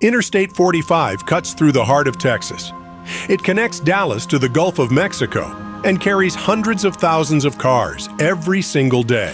Interstate 45 cuts through the heart of Texas. It connects Dallas to the Gulf of Mexico and carries hundreds of thousands of cars every single day.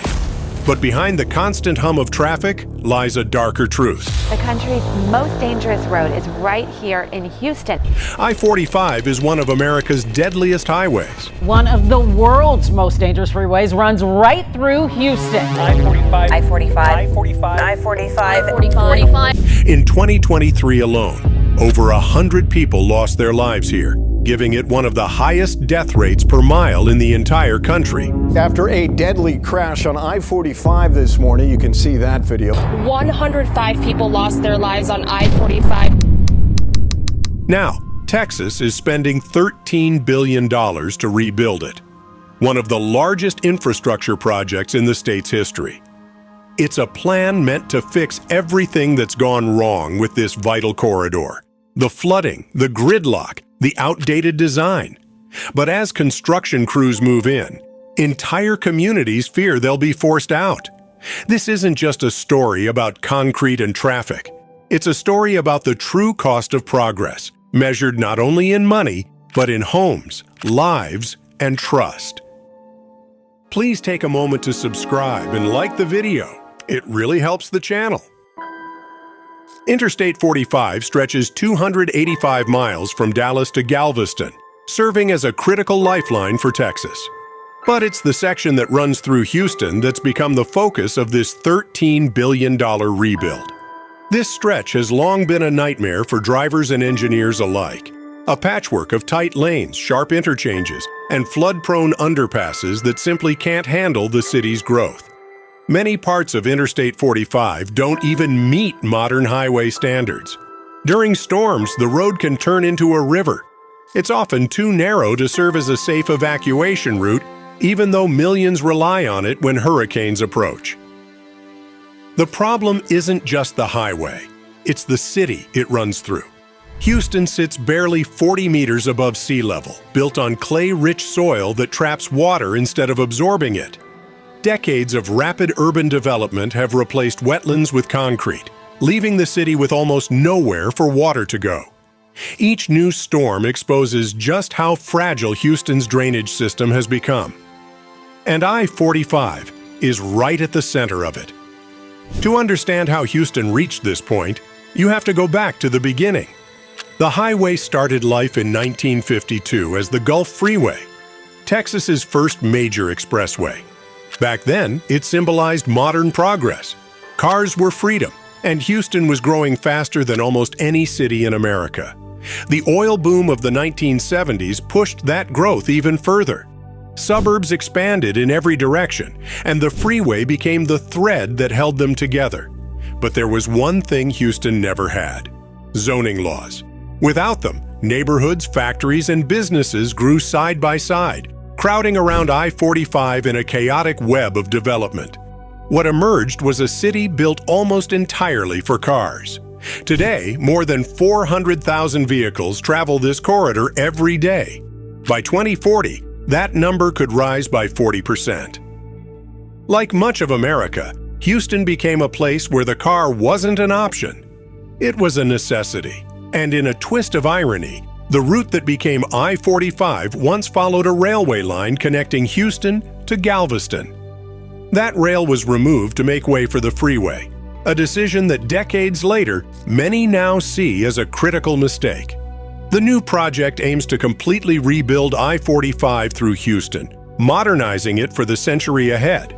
But behind the constant hum of traffic lies a darker truth. The country's most dangerous road is right here in Houston. I-45 is one of America's deadliest highways. One of the world's most dangerous freeways runs right through Houston. I-45. I-45. I-45. I-45. I-45. In 2023 alone, over 100 people lost their lives here, giving it one of the highest death rates per mile in the entire country. After a deadly crash on I-45 this morning, you can see that video. 105 people lost their lives on I-45. Now, Texas is spending $13 billion to rebuild it, one of the largest infrastructure projects in the state's history. It's a plan meant to fix everything that's gone wrong with this vital corridor. The flooding, the gridlock, the outdated design. But as construction crews move in, entire communities fear they'll be forced out. This isn't just a story about concrete and traffic. It's a story about the true cost of progress, measured not only in money, but in homes, lives, and trust. Please take a moment to subscribe and like the video. It really helps the channel. Interstate 45 stretches 285 miles from Dallas to Galveston, serving as a critical lifeline for Texas. But it's the section that runs through Houston that's become the focus of this $13 billion rebuild. This stretch has long been a nightmare for drivers and engineers alike. A patchwork of tight lanes, sharp interchanges, and flood-prone underpasses that simply can't handle the city's growth. Many parts of Interstate 45 don't even meet modern highway standards. During storms, the road can turn into a river. It's often too narrow to serve as a safe evacuation route, even though millions rely on it when hurricanes approach. The problem isn't just the highway, it's the city it runs through. Houston sits barely 40 meters above sea level, built on clay-rich soil that traps water instead of absorbing it. Decades of rapid urban development have replaced wetlands with concrete, leaving the city with almost nowhere for water to go. Each new storm exposes just how fragile Houston's drainage system has become. And I-45 is right at the center of it. To understand how Houston reached this point, you have to go back to the beginning. The highway started life in 1952 as the Gulf Freeway, Texas's first major expressway. Back then, it symbolized modern progress. Cars were freedom, and Houston was growing faster than almost any city in America. The oil boom of the 1970s pushed that growth even further. Suburbs expanded in every direction, and the freeway became the thread that held them together. But there was one thing Houston never had: zoning laws. Without them, neighborhoods, factories, and businesses grew side by side, crowding around I-45 in a chaotic web of development. What emerged was a city built almost entirely for cars. Today, more than 400,000 vehicles travel this corridor every day. By 2040, that number could rise by 40%. Like much of America, Houston became a place where the car wasn't an option. It was a necessity. And in a twist of irony, the route that became I-45 once followed a railway line connecting Houston to Galveston. That rail was removed to make way for the freeway, a decision that decades later, many now see as a critical mistake. The new project aims to completely rebuild I-45 through Houston, modernizing it for the century ahead.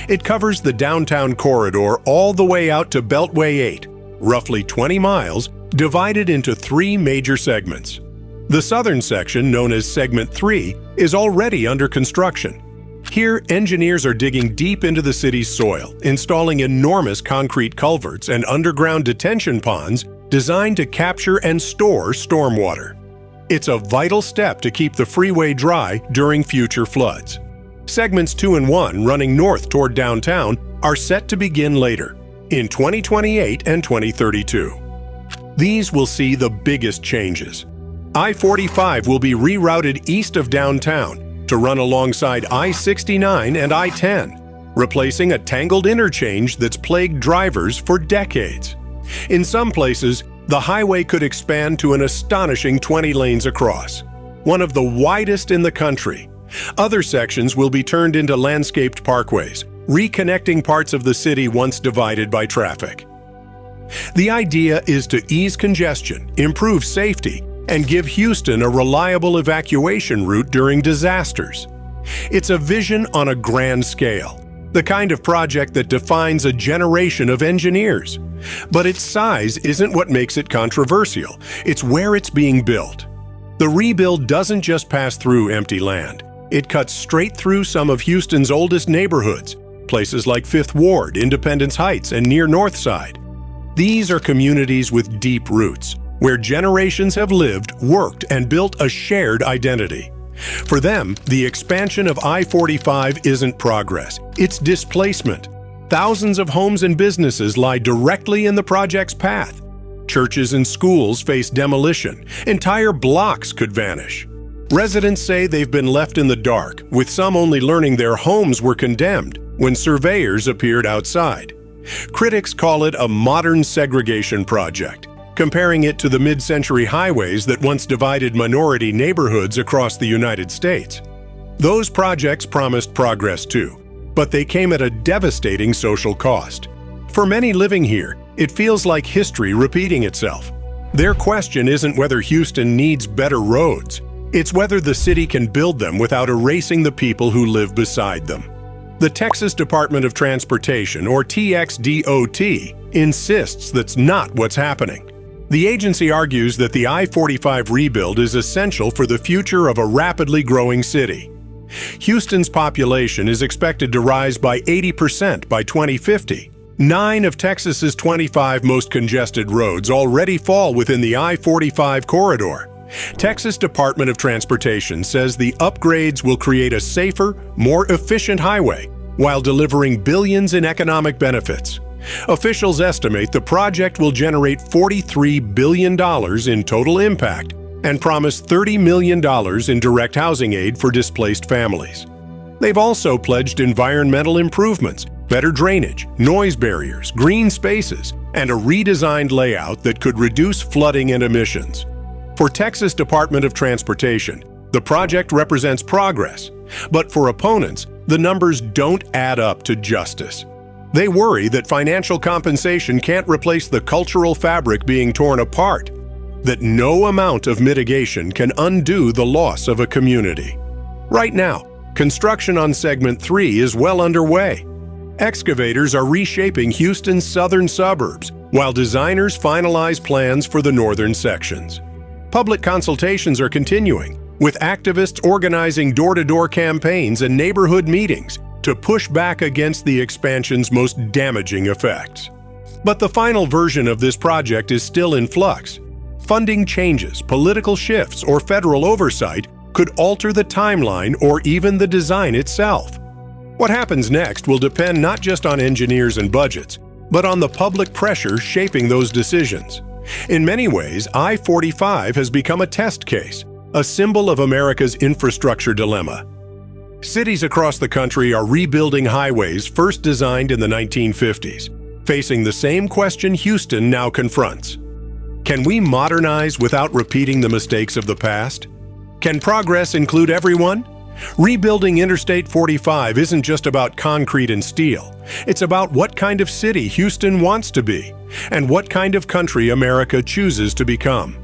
It covers the downtown corridor all the way out to Beltway 8, roughly 20 miles, divided into 3 major segments. The southern section, known as Segment 3, is already under construction. Here, engineers are digging deep into the city's soil, installing enormous concrete culverts and underground detention ponds designed to capture and store stormwater. It's a vital step to keep the freeway dry during future floods. Segments 2 and 1, running north toward downtown, are set to begin later, in 2028 and 2032. These will see the biggest changes. I-45 will be rerouted east of downtown to run alongside I-69 and I-10, replacing a tangled interchange that's plagued drivers for decades. In some places, The highway could expand to an astonishing 20 lanes across, one of the widest in the country. Other sections will be turned into landscaped parkways, reconnecting parts of the city once divided by traffic. The idea is to ease congestion, improve safety, and give Houston a reliable evacuation route during disasters. It's a vision on a grand scale, the kind of project that defines a generation of engineers. But its size isn't what makes it controversial, it's where it's being built. The rebuild doesn't just pass through empty land. It cuts straight through some of Houston's oldest neighborhoods, places like Fifth Ward, Independence Heights, and near North Side. These are communities with deep roots, where generations have lived, worked, and built a shared identity. For them, the expansion of I-45 isn't progress, it's displacement. Thousands of homes and businesses lie directly in the project's path. Churches and schools face demolition. Entire blocks could vanish. Residents say they've been left in the dark, with some only learning their homes were condemned when surveyors appeared outside. Critics call it a modern segregation project, comparing it to the mid-century highways that once divided minority neighborhoods across the United States. Those projects promised progress too, but they came at a devastating social cost. For many living here, it feels like history repeating itself. Their question isn't whether Houston needs better roads, it's whether the city can build them without erasing the people who live beside them. The Texas Department of Transportation, or TxDOT, insists that's not what's happening. The agency argues that the I-45 rebuild is essential for the future of a rapidly growing city. Houston's population is expected to rise by 80% by 2050. 9 of Texas's 25 most congested roads already fall within the I-45 corridor. Texas Department of Transportation says the upgrades will create a safer, more efficient highway while delivering billions in economic benefits. Officials estimate the project will generate $43 billion in total impact and promise $30 million in direct housing aid for displaced families. They've also pledged environmental improvements, better drainage, noise barriers, green spaces, and a redesigned layout that could reduce flooding and emissions. For Texas Department of Transportation, the project represents progress, but for opponents, the numbers don't add up to justice. They worry that financial compensation can't replace the cultural fabric being torn apart, that no amount of mitigation can undo the loss of a community. Right now, construction on Segment 3 is well underway. Excavators are reshaping Houston's southern suburbs, while designers finalize plans for the northern sections. Public consultations are continuing, with activists organizing door-to-door campaigns and neighborhood meetings to push back against the expansion's most damaging effects. But the final version of this project is still in flux. Funding changes, political shifts, or federal oversight could alter the timeline or even the design itself. What happens next will depend not just on engineers and budgets, but on the public pressure shaping those decisions. In many ways, I-45 has become a test case, a symbol of America's infrastructure dilemma. Cities across the country are rebuilding highways first designed in the 1950s, facing the same question Houston now confronts. Can we modernize without repeating the mistakes of the past? Can progress include everyone? Rebuilding Interstate 45 isn't just about concrete and steel. It's about what kind of city Houston wants to be, and what kind of country America chooses to become.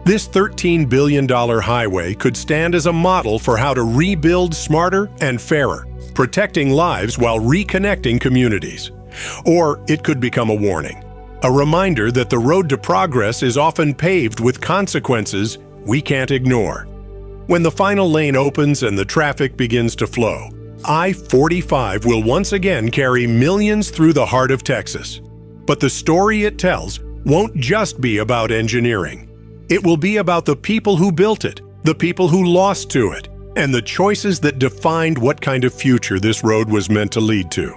This $13 billion highway could stand as a model for how to rebuild smarter and fairer, protecting lives while reconnecting communities. Or it could become a warning, a reminder that the road to progress is often paved with consequences we can't ignore. When the final lane opens and the traffic begins to flow, I-45 will once again carry millions through the heart of Texas. But the story it tells won't just be about engineering. It will be about the people who built it, the people who lost to it, and the choices that defined what kind of future this road was meant to lead to.